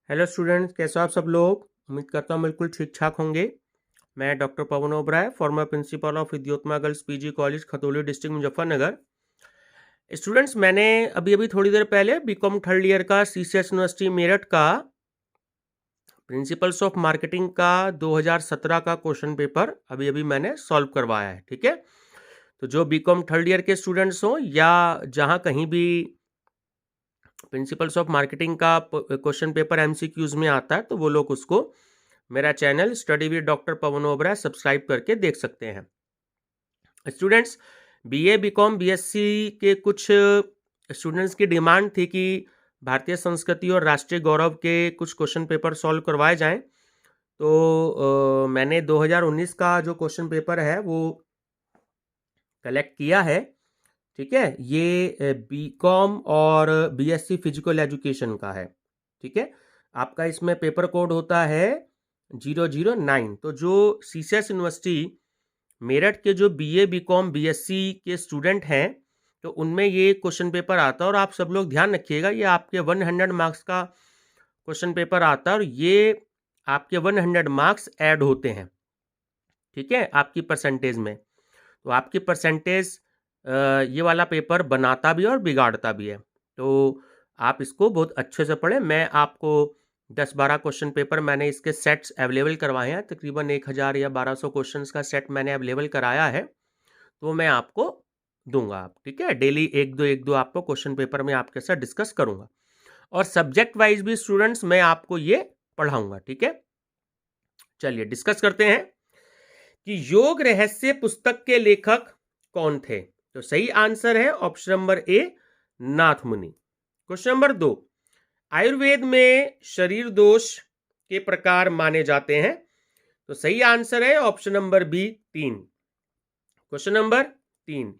Hello students, कैसे हो आप सब लोग। उम्मीद करता हूँ बिल्कुल ठीक ठाक होंगे। मैं doctor Pavan Oberoi, former principal of Vidyottama girls PG college Khatauli district Muzaffarnagar. Students, मैंने अभी अभी थोड़ी देर पहले बीकॉम थर्ड ईयर का सीसीएस यूनिवर्सिटी मेरठ का प्रिंसिपल्स ऑफ मार्केटिंग का 2017 का क्वेश्चन पेपर अभी अभी मैंने सॉल्व करवाया है। ठीक है, तो जो बीकॉम थर्ड ईयर के स्टूडेंट्स हो या जहाँ कहीं भी प्रिंसिपल्स ऑफ मार्केटिंग का क्वेश्चन पेपर एमसीक्यूज में आता है, तो वो लोग उसको मेरा channel study with doctor Pavan Oberoi subscribe करके देख सकते हैं। स्टूडेंट्स, बीए बीकॉम बीएससी के कुछ स्टूडेंट्स की डिमांड थी कि भारतीय संस्कृति और राष्ट्रीय गौरव के कुछ क्वेश्चन पेपर सॉल्व करवाए जाएं। तो मैंने 2019 का जो क्वेश्चन पेपर है वो कलेक्ट किया है। ठीक है, ये बीकॉम और बीएससी फिजिकल एजुकेशन का है। ठीक है, आपका इसमें पेपर कोड होता है 009। तो जो सीसीएस यूनिवर्सिटी मेरठ के जो बीए बीकॉम बीएससी के स्टूडेंट हैं, तो उनमें ये क्वेश्चन पेपर आता है। और आप सब लोग ध्यान रखिएगा, ये आपके 100 मार्क्स का क्वेश्चन पेपर आता है और ये आपके 100 मार्क्स ऐड होते हैं। ठीक है, आपकी परसेंटेज में। तो आपकी परसेंटेज ये वाला पेपर बनाता भी है और बिगाड़ता भी है। तो आप इसको बहुत अच्छे से पढ़ें। मैं आपको 10-12 क्वेश्चन पेपर मैंने इसके सेट्स अवेलेबल करवाए हैं, तकरीबन 1000 या 1200 क्वेश्चंस का सेट मैंने अवेलेबल कराया है, तो मैं आपको दूंगा। आप ठीक है, डेली एक दो आपको क्वेश्चन पेपर में आपके साथ डिस्कस करूंगा और सब्जेक्ट वाइज भी स्टूडेंट्स मैं आपको ये पढ़ाऊंगा। ठीक है, चलिए डिस्कस करते हैं कि योग रहस्य पुस्तक के लेखक कौन थे। तो सही आंसर है ऑप्शन नंबर ए, नाथ मुनि। क्वेश्चन नंबर 2, आयुर्वेद में शरीर दोष के प्रकार माने जाते हैं। तो सही आंसर है option number B, 3। Question number 3,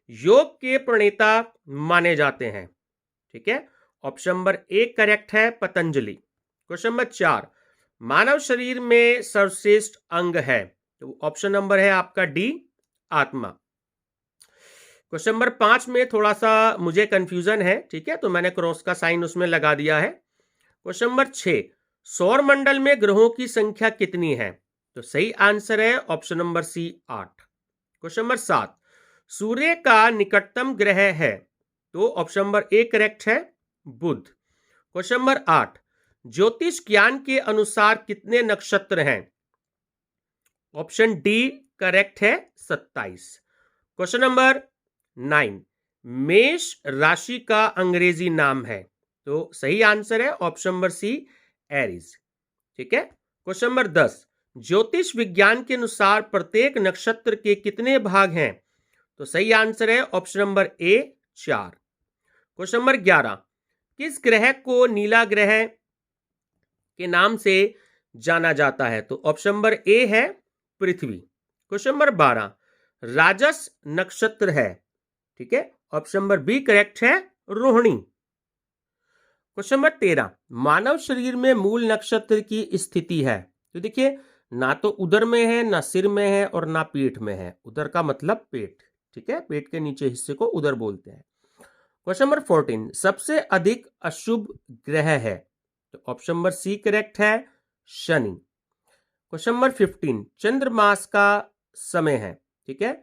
योग के प्रणेता माने जाते हैं। ठीक है, ऑप्शन नंबर ए करेक्ट है, पतंजलि। क्वेश्चन नंबर 4, मानव शरीर में सर्वश्रेष्ठ अंग है। तो ऑप्शन नंबर है आपका डी, आत्मा। क्वेश्चन नंबर 5 में थोड़ा सा मुझे कंफ्यूजन है। ठीक है, तो मैंने क्रॉस का साइन उसमें लगा दिया है। क्वेश्चन नंबर 6, सौर मंडल में ग्रहों की संख्या कितनी है। तो सही आंसर है option number C, 8। Question number 7, सूर्य का निकटतम ग्रह है। तो ऑप्शन नंबर ए करेक्ट है, बुध। क्वेश्चन नंबर 8, ज्योतिष ज्ञान के अनुसार कितने नक्षत्र हैं। ऑप्शन डी करेक्ट है, 27। क्वेश्चन नंबर 9, मेष राशि का अंग्रेजी नाम है। तो सही आंसर है ऑप्शन नंबर सी, एरीज। ठीक है, क्वेश्चन नंबर 10, ज्योतिष विज्ञान के अनुसार प्रत्येक नक्षत्र के कितने भाग हैं। तो सही आंसर है option number A, 4। Question number 11, किस ग्रह को नीला ग्रह के नाम से जाना जाता है। तो ऑप्शन नंबर ए है, पृथ्वी। क्वेश्चन नंबर 12, राजस नक्षत्र है। ठीक है, ऑप्शन नंबर बी करेक्ट है, रोहिणी। क्वेश्चन नंबर 13, मानव शरीर में मूल नक्षत्र की स्थिति है। तो देखिए, ना तो उदर में है, ना सिर में है और ना पीठ में है। उदर का मतलब पेट। ठीक है, पेट के नीचे हिस्से को उदर बोलते हैं। क्वेश्चन नंबर 14, सबसे अधिक अशुभ ग्रह है। तो ऑप्शन नंबर सी करेक्ट है, शनि। क्वेश्चन नंबर 15, चंद्रमास का समय है। ठीक है,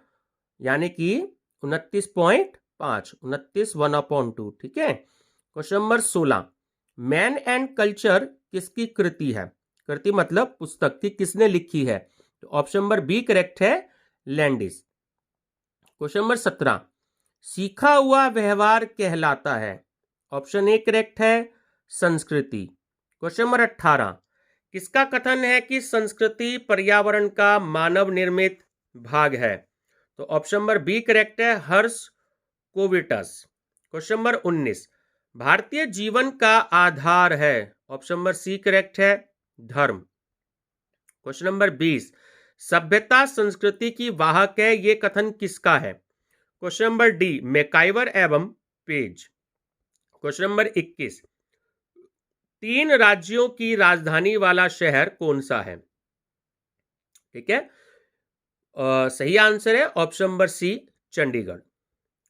यानी कि 29.5, 29 1/2। ठीक है, question number 16, man and culture किसकी कृति है। कृति मतलब पुस्तक की किसने लिखी है। तो ऑप्शन नंबर बी करेक्ट है, लैंडिस। क्वेश्चन नंबर 17, सीखा हुआ व्यवहार कहलाता है। ऑप्शन ए करेक्ट है, संस्कृति। क्वेश्चन नंबर 18, किसका कथन है कि संस्कृति पर्यावरण का मानव निर्मित भाग है। तो ऑप्शन नंबर बी करेक्ट है, हर्ष कोविटस। क्वेश्चन नंबर 19, भारतीय जीवन का आधार है। ऑप्शन नंबर सी करेक्ट है, धर्म। क्वेश्चन नंबर 20, सभ्यता संस्कृति की वाहक है, यह कथन किसका है। क्वेश्चन नंबर डी, मैकाइवर एवं पेज। क्वेश्चन नंबर 21, 3 राज्यों की राजधानी वाला शहर कौन सा है। ठीक है, सही आंसर है option number C, Chandigarh.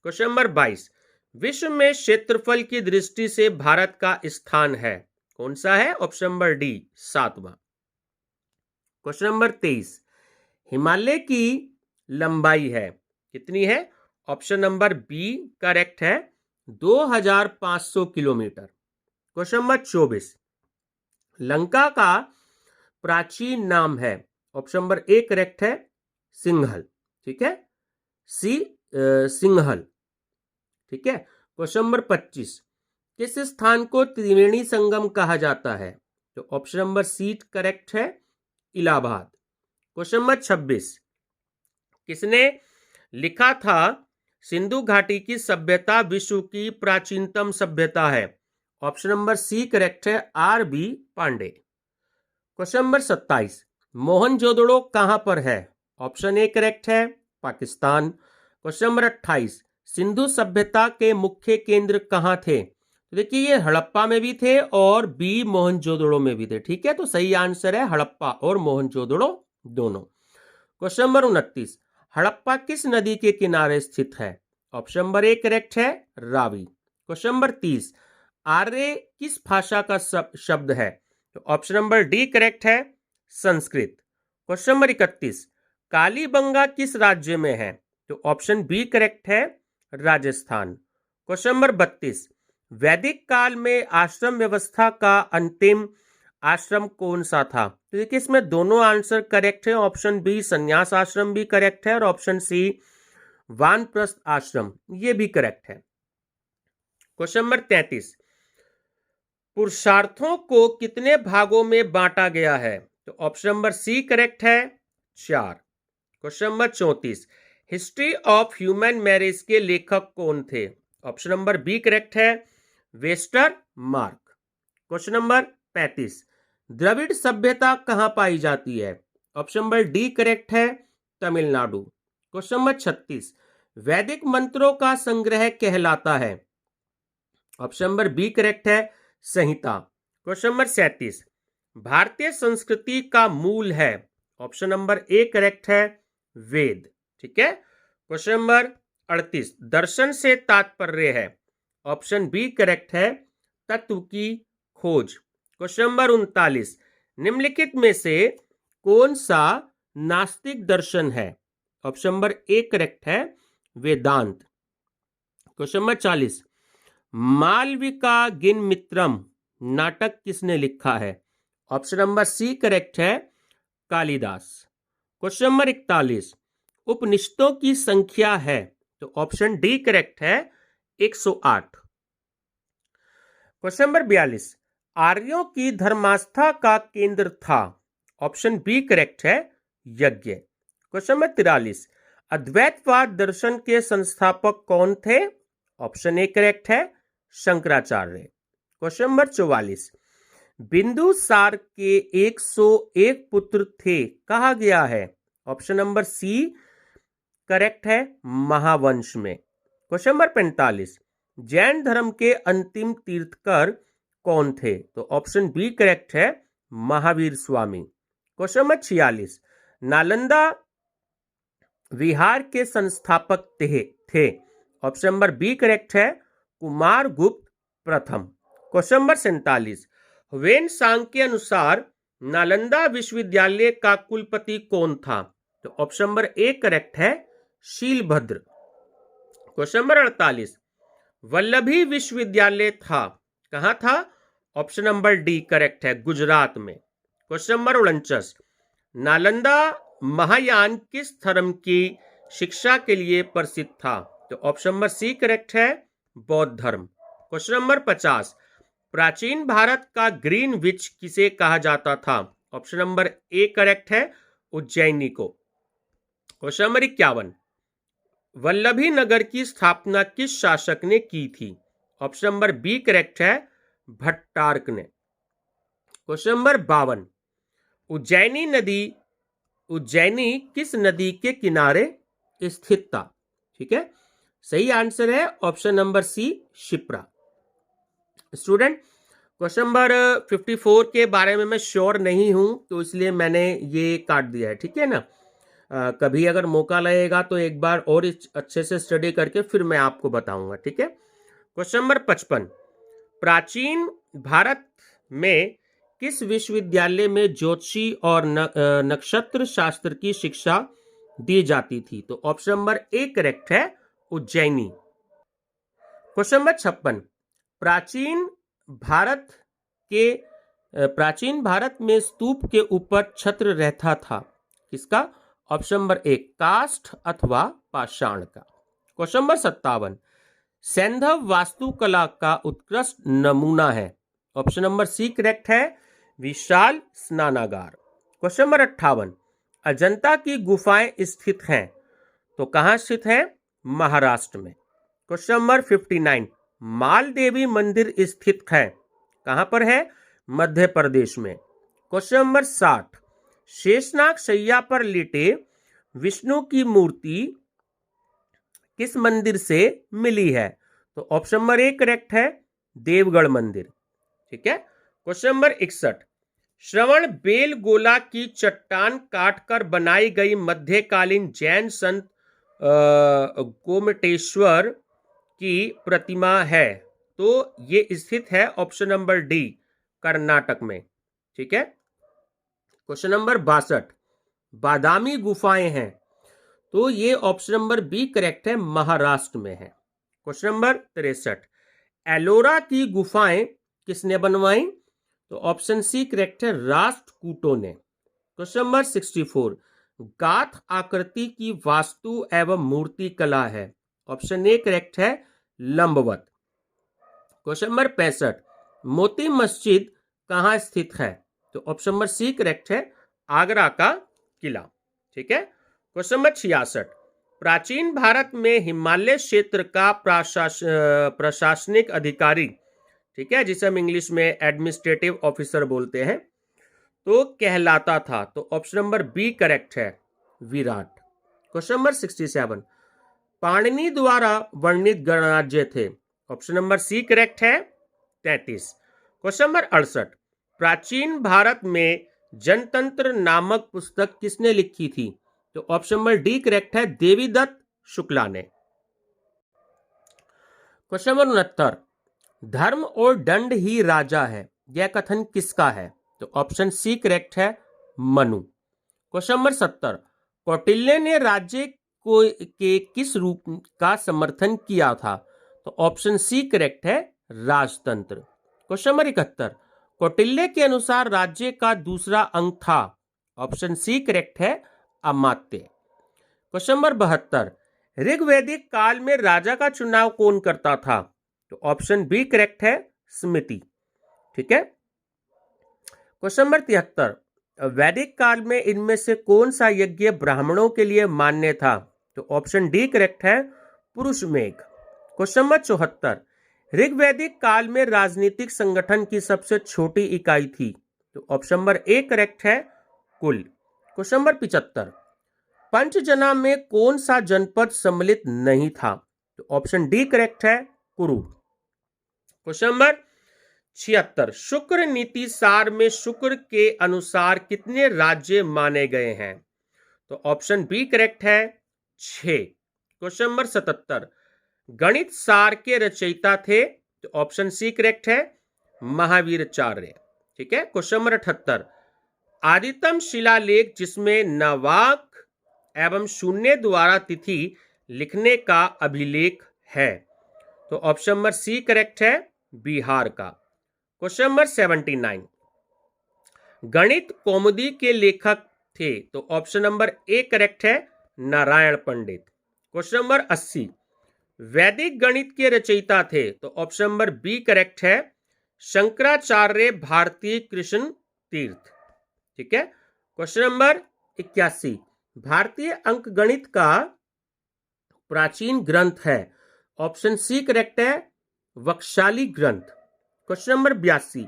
Question number 22, विश्व में क्षेत्रफल की दृष्टि से भारत का स्थान है। कौन सा है? ऑप्शन नंबर डी 7वां। क्वेश्चन नंबर 23, हिमालय की लंबाई है कितनी है? ऑप्शन नंबर बी करेक्ट है 2500 किलोमीटर। क्वेश्चन नंबर 24, लंका का प्राचीन नाम है? ऑप्शन नंबर ए करेक्ट है सिंघल, ठीक है, सिंघल, ठीक है। क्वेश्चन नंबर 25, किस स्थान को त्रिवेणी संगम कहा जाता है? तो ऑप्शन नंबर सी करेक्ट है इलाहाबाद। क्वेश्चन नंबर 26, किसने लिखा था सिंधु घाटी की सभ्यता विश्व की प्राचीनतम सभ्यता है? ऑप्शन नंबर सी करेक्ट है R B Pandey. Question number 27, Mohenjodaro कहां पर है? ऑप्शन ए करेक्ट है पाकिस्तान। क्वेश्चन नंबर 28, सिंधु सभ्यता के मुख्य केंद्र कहां थे? तो देखिए ये हड़प्पा में भी थे और बी मोहनजोदड़ो में भी थे, ठीक है। तो सही आंसर है हड़प्पा और मोहनजोदड़ो दोनों। क्वेश्चन नंबर 29, हड़प्पा किस नदी के किनारे स्थित है? ऑप्शन नंबर ए करेक्ट है रावी। क्वेश्चन नंबर 30, आर्य किस भाषा का शब्द है? तो ऑप्शन नंबर डी करेक्ट है संस्कृत। क्वेश्चन नंबर 31, कालीबंगा किस राज्य में है? तो ऑप्शन बी करेक्ट है राजस्थान। क्वेश्चन नंबर 32, वैदिक काल में आश्रम व्यवस्था का अंतिम आश्रम कौन सा था? तो देखिए इसमें दोनों आंसर करेक्ट है। ऑप्शन बी संन्यास आश्रम भी करेक्ट है और ऑप्शन सी वानप्रस्थ आश्रम ये भी करेक्ट है। क्वेश्चन नंबर 33, पुरुषार्थों को कितने भागों में बांटा गया है? तो ऑप्शन नंबर सी करेक्ट है 4। Question number 34, history of human marriage के लेखक कौन थे? ऑप्शन नंबर बी करेक्ट है वेस्टर मार्क। क्वेश्चन नंबर 35, द्रविड़ सभ्यता कहां पाई जाती है? ऑप्शन नंबर डी करेक्ट है तमिलनाडु। क्वेश्चन नंबर 36, वैदिक मंत्रों का संग्रह कहलाता है? ऑप्शन नंबर बी करेक्ट है संहिता। क्वेश्चन नंबर 37, भारतीय संस्कृति का मूल है? ऑप्शन नंबर ए करेक्ट है वेद, ठीक है। क्वेश्चन नंबर 38, दर्शन से तात्पर्य है? ऑप्शन बी करेक्ट है तत्व की खोज। क्वेश्चन नंबर 39, निम्नलिखित में से कौन सा नास्तिक दर्शन है? ऑप्शन नंबर ए करेक्ट है वेदांत। क्वेश्चन नंबर 40, मालविका गिनमित्रम नाटक किसने लिखा है? ऑप्शन नंबर सी करेक्ट है कालिदास। क्वेश्चन नंबर 41, उपनिषदों की संख्या है? तो ऑप्शन डी करेक्ट है 108। क्वेश्चन नंबर 42, आर्यों की धर्मास्था का केंद्र था? ऑप्शन बी करेक्ट है यज्ञ। क्वेश्चन नंबर 43, अद्वैतवाद दर्शन के संस्थापक कौन थे? ऑप्शन ए करेक्ट है शंकराचार्य। क्वेश्चन नंबर 44, बिंदुसार के 101 पुत्र थे कहा गया है? ऑप्शन नंबर सी करेक्ट है महावंश में। क्वेश्चन नंबर 45, जैन धर्म के अंतिम तीर्थकर कौन थे? तो ऑप्शन बी करेक्ट है महावीर स्वामी। क्वेश्चन नंबर 46, नालंदा विहार के संस्थापक थे? ऑप्शन नंबर बी करेक्ट है कुमार गुप्त प्रथम। क्वेश्चन नंबर 47, वेन सांग के अनुसार नालंदा विश्वविद्यालय का कुलपति कौन था? तो ऑप्शन नंबर ए करेक्ट है शीलभद्र। क्वेश्चन नंबर 48, वल्लभी विश्वविद्यालय था कहां था? ऑप्शन नंबर डी करेक्ट है गुजरात में। क्वेश्चन नंबर 49, नालंदा महायान किस धर्म की शिक्षा के लिए प्रसिद्ध था? तो ऑप्शन नंबर सी करेक्ट है बौद्ध धर्म। क्वेश्चन नंबर 50, प्राचीन भारत का ग्रीन विच किसे कहा जाता था? ऑप्शन नंबर ए करेक्ट है उज्जैनी को। क्वेश्चन नंबर 51, वल्लभी नगर की स्थापना किस शासक ने की थी? ऑप्शन नंबर बी करेक्ट है भट्टारक ने। क्वेश्चन नंबर 52, उज्जैनी किस नदी के किनारे स्थित था? ठीक है, सही आंसर है option number C Shipra. Student, question number 54 के बारे में मैं श्योर नहीं हूं तो इसलिए मैंने ये काट दिया है, ठीक है ना। कभी अगर मौका लगेगा तो एक बार और अच्छे से स्टडी करके फिर मैं आपको बताऊंगा, ठीक है। क्वेश्चन नंबर 55, प्राचीन भारत में किस विश्वविद्यालय में ज्योतिषी और नक्षत्र शास्त्र की शिक्षा दी जाती थी? तो ऑप्शन नंबर ए करेक्ट है, उज्जैनी। क्वेश्चन नंबर 56, प्राचीन भारत प्राचीन भारत में स्तूप के ऊपर छत्र रहता था, किसका? ऑप्शन नंबर ए काष्ठ अथवा पाषाण का। क्वेश्चन नंबर 57, सैंधव वास्तुकला का उत्कृष्ट नमूना है, ऑप्शन नंबर सी करेक्ट है, विशाल स्नानागार। क्वेश्चन नंबर 58, अजंता की गुफाएं स्थित हैं, तो कहां स्थित है? महाराष्ट्र में। क्वेश्चन नंबर 59, माल देवी मंदिर स्थित है, कहां पर है? मध्य प्रदेश में। क्वेश्चन नंबर 60, शेषनाग शैया पर लेटे विष्णु की मूर्ति किस मंदिर से मिली है? तो ऑप्शन नंबर ए करेक्ट है, देवगढ़ मंदिर। ठीक है। क्वेश्चन नंबर 61, श्रवण बेलगोला की चट्टान काटकर बनाई गई मध्यकालीन जैन संत गोमटेश्वर की प्रतिमा है, तो ये स्थित है ऑप्शन नंबर डी, कर्नाटक में। ठीक है। क्वेश्चन नंबर 62, बादामी गुफाएं हैं, तो ये ऑप्शन नंबर बी करेक्ट है, महाराष्ट्र में है। क्वेश्चन नंबर 63, एलोरा की गुफाएं किसने बनवाई? तो ऑप्शन सी करेक्ट है, राष्ट्रकूटों ने। क्वेश्चन नंबर 64, गाथ आकृति की वास्तु एवं मूर्ति कला है, ऑप्शन ए करेक्ट है, लंबवत। क्वेश्चन नंबर 65, मोती मस्जिद कहां स्थित है? तो ऑप्शन नंबर सी करेक्ट है, आगरा का किला। ठीक है। क्वेश्चन नंबर 66, प्राचीन भारत में हिमालय क्षेत्र का प्रशासनिक अधिकारी, ठीक है, जिसे हम इंग्लिश में एडमिनिस्ट्रेटिव ऑफिसर बोलते हैं, तो कहलाता था, तो ऑप्शन नंबर बी करेक्ट है, विराट। क्वेश्चन नंबर 67, पाणिनि द्वारा वर्णित गणराज्य थे, ऑप्शन नंबर सी करेक्ट है, 33। क्वेश्चन नंबर 68, प्राचीन भारत में जनतंत्र नामक पुस्तक किसने लिखी थी? तो ऑप्शन नंबर डी करेक्ट है, देवीदत्त शुक्ला ने। क्वेश्चन नंबर 69, धर्म और दंड ही राजा है, यह कथन किसका है? तो ऑप्शन सी करेक्ट है, मनु। क्वेश्चन नंबर 70, कौटिल्य ने राज्य के किस रूप का समर्थन किया था? तो ऑप्शन सी करेक्ट है, राजतंत्र। क्वेश्चन नंबर 71, कौटिल्य के अनुसार राज्य का दूसरा अंग था, ऑप्शन सी करेक्ट है, अमात्य। क्वेश्चन नंबर 72, ऋग्वैदिक काल में राजा का चुनाव कौन करता था? तो ऑप्शन बी करेक्ट है, समिति। ठीक है। क्वेश्चन नंबर 73, वैदिक काल में इनमें से कौन सा यज्ञ ब्राह्मणों के लिए मान्य था? तो ऑप्शन डी करेक्ट है, पुरुष मेघ। क्वेश्चन नंबर 74, ऋग्वैदिक काल में राजनीतिक संगठन की सबसे छोटी इकाई थी, तो ऑप्शन नंबर ए करेक्ट है, कुल। क्वेश्चन नंबर 75, पंचजना में कौन सा जनपद सम्मिलित नहीं था? तो ऑप्शन डी करेक्ट है, कुरु। क्वेश्चन नंबर 76, शुक्र नीति सार में शुक्र के अनुसार कितने राज्य माने गए हैं? तो ऑप्शन बी करेक्ट है, 6। क्वेश्चन नंबर 77, गणित सार के रचयिता थे, तो ऑप्शन सी करेक्ट है, महावीराचार्य। ठीक है। क्वेश्चन नंबर 78, आदितम शिलालेख जिसमें नवाक एवं शून्य द्वारा तिथि लिखने का अभिलेख है, तो ऑप्शन नंबर सी करेक्ट है, बिहार का। क्वेश्चन नंबर 79, गणित कौमुदी के लेखक थे, तो ऑप्शन नंबर ए करेक्ट है, नारायण पंडित। क्वेश्चन नंबर 80, वैदिक गणित के रचयिता थे, तो ऑप्शन नंबर बी करेक्ट है, शंकराचार्य भारतीय कृष्ण तीर्थ। ठीक है। क्वेश्चन नंबर 81, भारतीय अंक गणित का प्राचीन ग्रंथ है, ऑप्शन सी करेक्ट है, वक्षाली ग्रंथ। क्वेश्चन नंबर 82,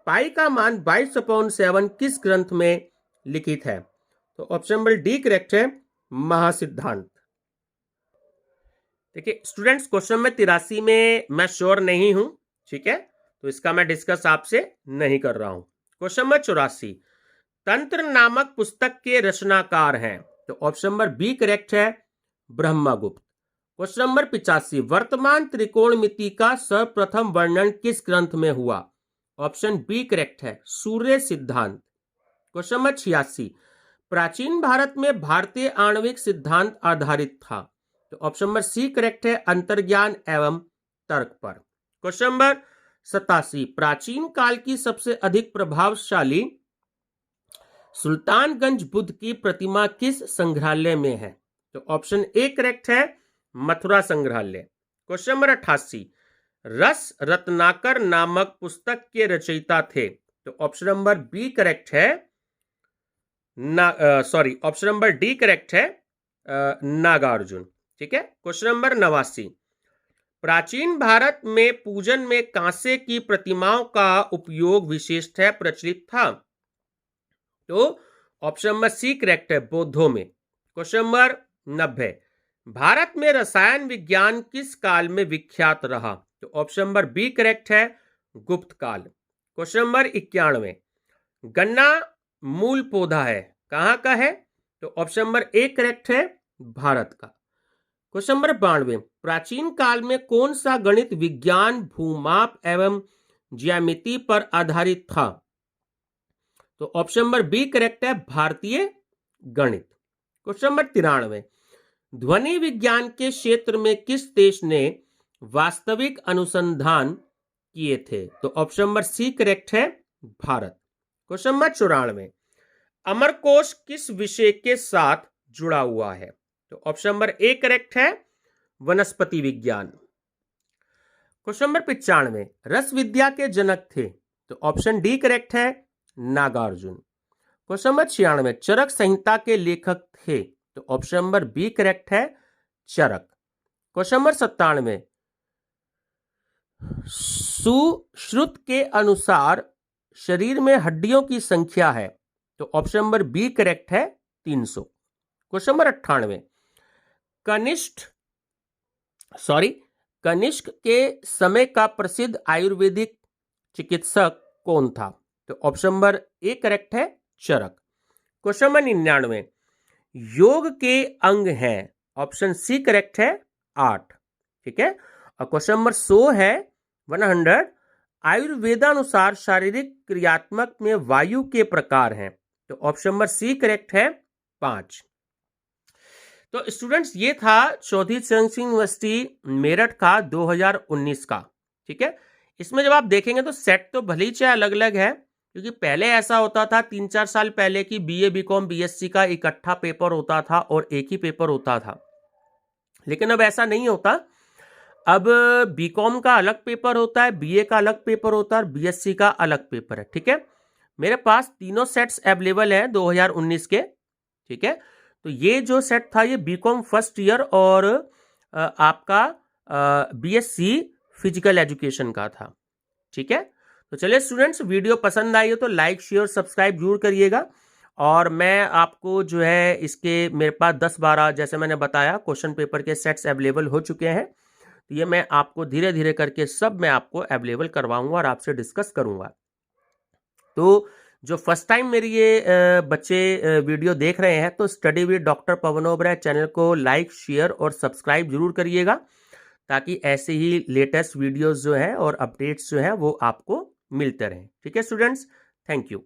पाई का मान 22/7 किस ग्रंथ में लिखित है? तो ऑप्शन नंबर डी करेक्ट है, महासिद्धांत। देखिए स्टूडेंट्स, क्वेश्चन नंबर 83 में मैं श्योर नहीं हूं, ठीक है, तो इसका मैं डिस्कस आपसे नहीं कर रहा हूं। क्वेश्चन नंबर 84, तंत्र नामक पुस्तक के रचनाकार हैं, तो ऑप्शन नंबर बी करेक्ट है, ब्रह्मगुप्त। क्वेश्चन नंबर 85, वर्तमान त्रिकोणमिति का सर्वप्रथम वर्णन किस ग्रंथ में हुआ? ऑप्शन बी करेक्ट है, सूर्य सिद्धांत। क्वेश्चन नंबर 86, प्राचीन भारत में भारतीय आणविक सिद्धांत आधारित था। तो ऑप्शन नंबर सी करेक्ट है, अंतर्ज्ञान एवं तर्क पर। क्वेश्चन नंबर 87, प्राचीन काल की सबसे अधिक प्रभावशाली सुल्तानगंज बुद्ध की प्रतिमा किस संग्रहालय में है? तो ऑप्शन ए करेक्ट है, मथुरा संग्रहालय। क्वेश्चन नंबर 88, रस रत्नाकर नामक पुस्तक के रचयिता थे। तो ऑप्शन नंबर बी करेक्ट है, ऑप्शन नंबर डी करेक्ट है, नागार्जुन। ठीक है। क्वेश्चन नंबर 89, प्राचीन भारत में पूजन में कांसे की प्रतिमाओं का उपयोग विशेषतः प्रचलित था। तो ऑप्शन नंबर सी करेक्ट है, बौद्धों में। क्वेश्चन नंबर 90, भारत में रसायन विज्ञान किस काल में विख्यात रहा? तो ऑप्शन नंबर बी करेक्ट है, गुप्त काल। क्वेश्चन नंबर 91, गन्ना मूल पौधा है, कहां का है? तो ऑप्शन नंबर ए करेक्ट है, भारत का। क्वेश्चन नंबर 92, प्राचीन काल में कौन सा गणित विज्ञान भूमाप एवं ज्यामिति पर आधारित था? तो ऑप्शन नंबर बी करेक्ट है, भारतीय गणित। क्वेश्चन नंबर 93, ध्वनि विज्ञान के क्षेत्र में किस देश ने वास्तविक अनुसंधान किए थे? तो ऑप्शन नंबर सी करेक्ट है, भारत। क्वेश्चन नंबर 94, अमरकोश किस विषय के साथ जुड़ा हुआ है? तो ऑप्शन नंबर ए करेक्ट है, वनस्पति विज्ञान। क्वेश्चन नंबर 95, रस विद्या के जनक थे। तो ऑप्शन डी करेक्ट है, नागार्जुन। क्वेश्चन नंबर 96, चरक संहिता के लेखक थे। तो ऑप्शन नंबर बी करेक्ट है, चरक। क्वेश्चन नंबर 97, सुश्रुत के अनुसार शरीर में हड्डियों की संख्या है। तो ऑप्शन नंबर बी करेक्ट है, 300। क्वेश्चन नंबर 98, कनिष्क के समय का प्रसिद्ध आयुर्वेदिक चिकित्सक कौन था? तो ऑप्शन नंबर ए करेक्ट है, चरक। क्वेश्चन नंबर 99, योग के अंग हैं। ऑप्शन सी करेक्ट है, 8। ठीक है। और क्वेश्चन नंबर 100 है, 100, आयुर्वेदानुसार शारीरिक क्रियात्मक में वायु के प्रकार हैं। तो ऑप्शन नंबर सी करेक्ट है, 5। तो स्टूडेंट्स, ये था चौधरी चरण सिंह यूनिवर्सिटी मेरठ का 2019 का। ठीक है। इसमें जब आप देखेंगे तो सेट तो भले ही चाहे अलग अलग है, क्योंकि पहले ऐसा होता था 3-4 साल पहले कि बीए बीकॉम बीएससी का इकट्ठा पेपर होता था और एक ही पेपर होता था। लेकिन अब ऐसा नहीं होता। अब बीकॉम का अलग पेपर होता है, बीए का अलग पेपर होता है और बीएससी का अलग पेपर है। ठीक है। मेरे पास तीनों सेट्स अवेलेबल हैं 2019 के। ठीक है। तो ये जो सेट था ये बीकॉम फर्स्ट ईयर और आपका बीएससी फिजिकल एजुकेशन का था। ठीक है। तो चलिए स्टूडेंट्स, वीडियो पसंद आई हो तो लाइक शेयर सब्सक्राइब जरूर करिएगा। और मैं आपको जो है इसके मेरे पास 10-12 जैसे मैंने बताया क्वेश्चन पेपर के सेट्स अवेलेबल हो चुके हैं। तो ये मैं आपको धीरे धीरे करके सब मैं आपको अवेलेबल करवाऊंगा और आपसे डिस्कस करूंगा। तो जो फर्स्ट टाइम मेरी ये बच्चे वीडियो देख रहे हैं तो study with doctor Pavan Oberoi channel को लाइक शेयर और सब्सक्राइब जरूर करिएगा, ताकि ऐसे ही लेटेस्ट वीडियोस जो है और अपडेट्स जो है वो आपको मिलते रहें। ठीक है स्टूडेंट्स, थैंक यू।